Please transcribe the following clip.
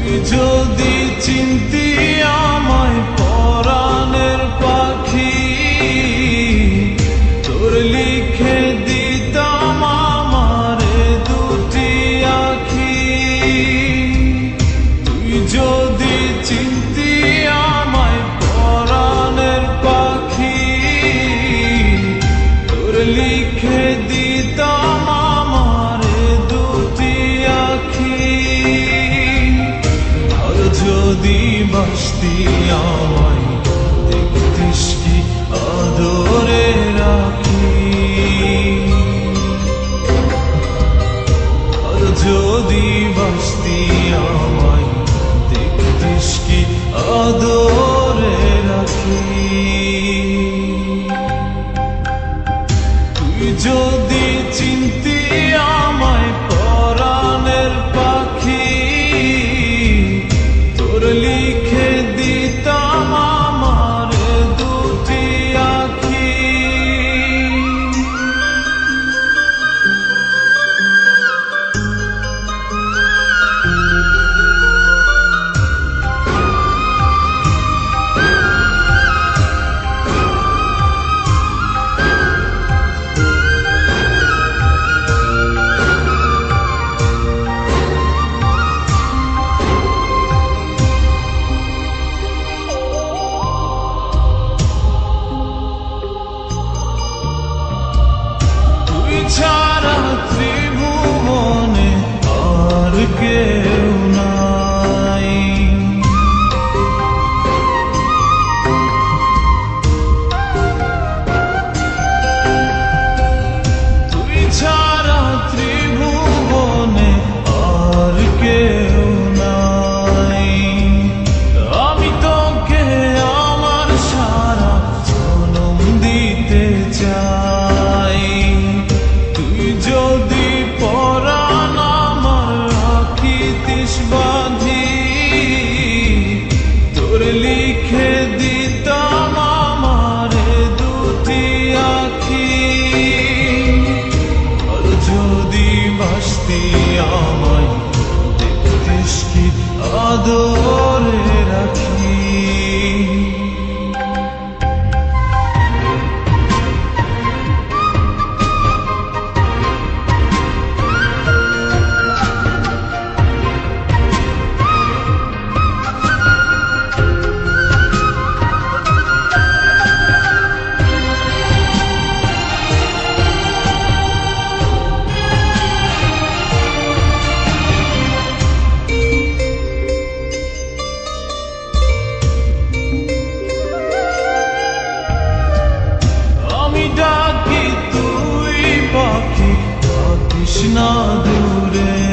যদি চিনতি আমায় পরাণের পাখি, তোর লিখে দিতাম আমারে দুটি আখি। তুই যদি চিনতি আমায় পরাণের পাখি, তোর লিখে দিতাম আমারে দুটি আখি। যদি বাসতি আমায় দেখতিস কি আদরে রাখি, আর যদি বাসতি আমায় দেখতিস কি আদরে রাখি। তুই যদি চিনতি আমায় পরাণের পাখি, লিখে দিতাম আমার দুটি আখি। ছাড়া ত্রিভুবনে আর কেউ নাই, তুই ছাড়া ত্রিভুবনে আর কেউ নাই। আমি তোকে আমার সারা জনম দিতে চাই। যদি পরাণ আমার রাখিতিস বাঁধি, তোর লিখে দিতাম আমারে দুটি আখি। আর যদি বাসতি আমায় দেখতিস কি আদরে রাখি। ডাকি তুই পাখি, থাকিস না দূরে।